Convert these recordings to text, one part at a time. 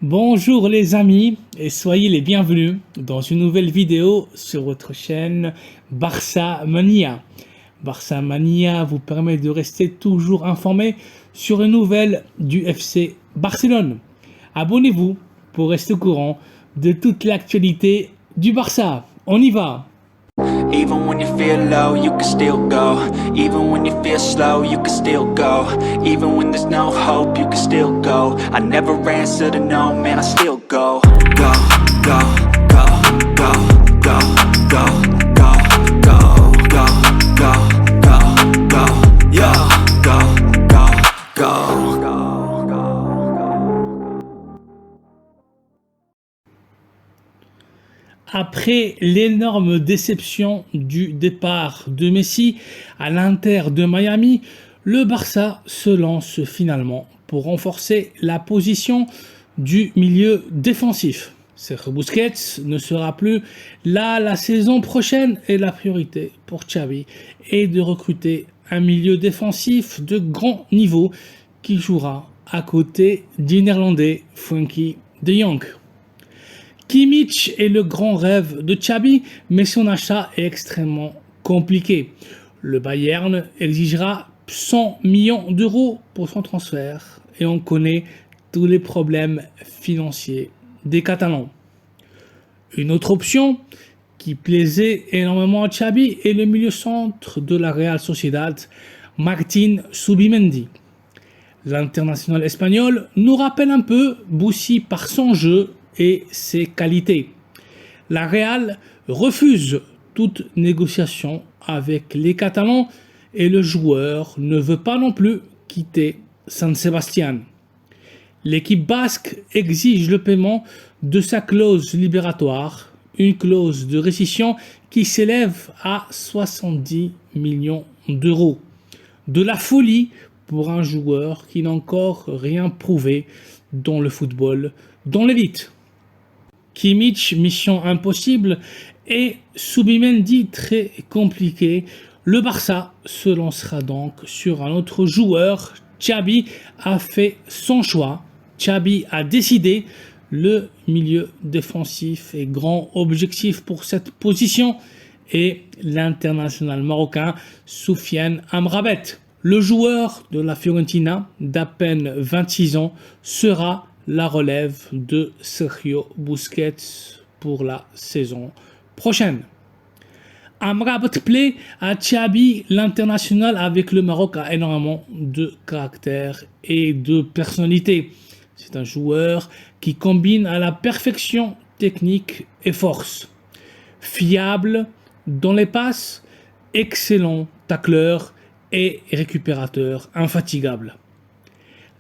Bonjour les amis et soyez les bienvenus dans une nouvelle vidéo sur votre chaîne Barça Mania. Barça Mania vous permet de rester toujours informé sur les nouvelles du FC Barcelone. Abonnez-vous pour rester au courant de toute l'actualité du Barça. On y va! Even when you feel low, you can still go. Even when you feel slow, you can still go. Even when there's no hope, you can still go. I never answer to no, man, I still go. Go, go, go, go, go, go, go, go, go, go, go, go, yo, go, go, go. Après l'énorme déception du départ de Messi à l'Inter de Miami, le Barça se lance finalement pour renforcer la position du milieu défensif. Sergio Busquets ne sera plus là la saison prochaine et la priorité pour Xavi est de recruter un milieu défensif de grand niveau qui jouera à côté du Néerlandais Frenkie de Jong. Kimmich est le grand rêve de Xavi, mais son achat est extrêmement compliqué. Le Bayern exigera 100 millions d'euros pour son transfert et on connaît tous les problèmes financiers des Catalans. Une autre option qui plaisait énormément à Xavi est le milieu-centre de la Real Sociedad, Martín Zubimendi. L'international espagnol nous rappelle un peu Boussi par son jeu et ses qualités. La Real refuse toute négociation avec les Catalans et le joueur ne veut pas non plus quitter San Sebastián. L'équipe basque exige le paiement de sa clause libératoire, une clause de rescission qui s'élève à 70 millions d'euros. De la folie pour un joueur qui n'a encore rien prouvé dans le football, dans l'élite. Kimmich, mission impossible, et Zubimendi, très compliqué. Le Barça se lancera donc sur un autre joueur. Xavi a fait son choix. Xavi a décidé. Le milieu défensif est grand objectif pour cette position et l'international marocain Soufiane Amrabat. Le joueur de la Fiorentina d'à peine 26 ans sera la relève de Sergio Busquets pour la saison prochaine. Amrabat plaît à Xavi, l'international avec le Maroc a énormément de caractère et de personnalité. C'est un joueur qui combine à la perfection technique et force. Fiable dans les passes, excellent tacleur et récupérateur infatigable.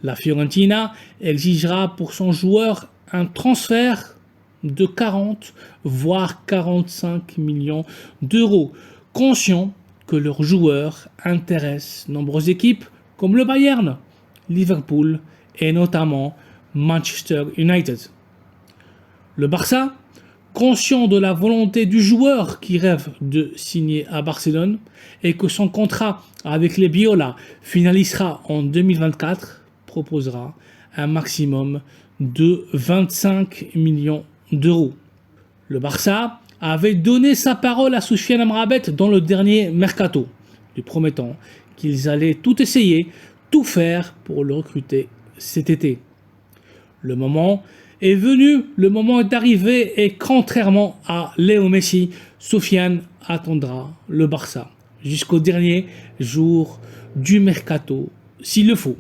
La Fiorentina exigera pour son joueur un transfert de 40 voire 45 millions d'euros, conscient que leur joueur intéresse nombreuses équipes comme le Bayern, Liverpool et notamment Manchester United. Le Barça, conscient de la volonté du joueur qui rêve de signer à Barcelone et que son contrat avec les Viola finalisera en 2024, proposera un maximum de 25 millions d'euros. Le Barça avait donné sa parole à Soufiane Amrabat dans le dernier mercato, lui promettant qu'ils allaient tout essayer, tout faire pour le recruter cet été. Le moment est venu, le moment est arrivé et contrairement à Léo Messi, Soufiane attendra le Barça jusqu'au dernier jour du mercato s'il le faut.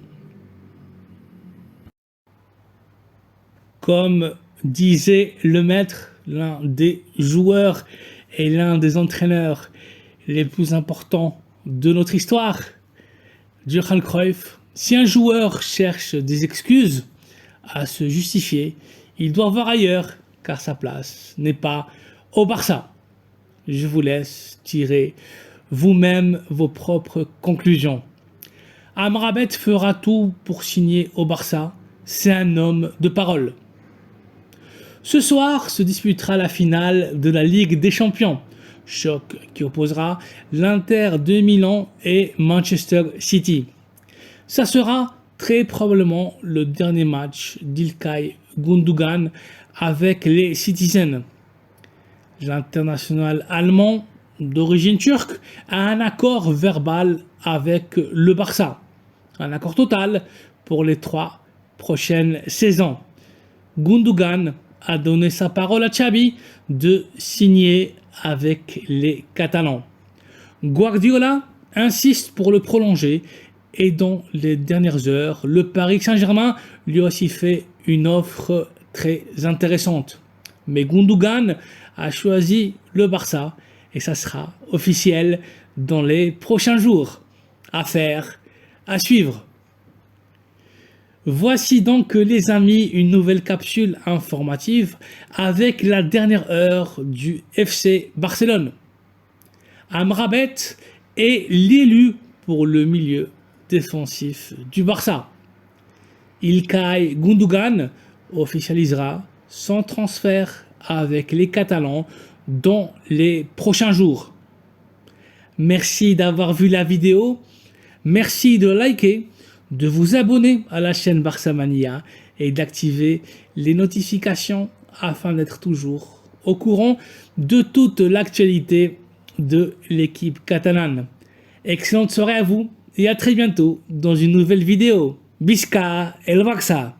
Comme disait le maître, l'un des joueurs et l'un des entraîneurs les plus importants de notre histoire, Johan Cruyff, si un joueur cherche des excuses à se justifier, il doit voir ailleurs, car sa place n'est pas au Barça. Je vous laisse tirer vous-même vos propres conclusions. Amrabat fera tout pour signer au Barça, c'est un homme de parole. Ce soir se disputera la finale de la Ligue des Champions, choc qui opposera l'Inter de Milan et Manchester City. Ça sera très probablement le dernier match d'Ilkay Gundogan avec les Citizens. L'international allemand d'origine turque a un accord verbal avec le Barça. Un accord total pour les 3 prochaines saisons. Gundogan a donné sa parole à Xavi de signer avec les Catalans. Guardiola insiste pour le prolonger et dans les dernières heures, le Paris Saint-Germain lui a aussi fait une offre très intéressante. Mais Gundogan a choisi le Barça et ça sera officiel dans les prochains jours. Affaire à suivre. Voici donc les amis une nouvelle capsule informative avec la dernière heure du FC Barcelone. Amrabat est l'élu pour le milieu défensif du Barça. İlkay Gundogan officialisera son transfert avec les Catalans dans les prochains jours. Merci d'avoir vu la vidéo. Merci de liker, de vous abonner à la chaîne Barça Mania et d'activer les notifications afin d'être toujours au courant de toute l'actualité de l'équipe catalane. Excellente soirée à vous et à très bientôt dans une nouvelle vidéo. Visca el Barça!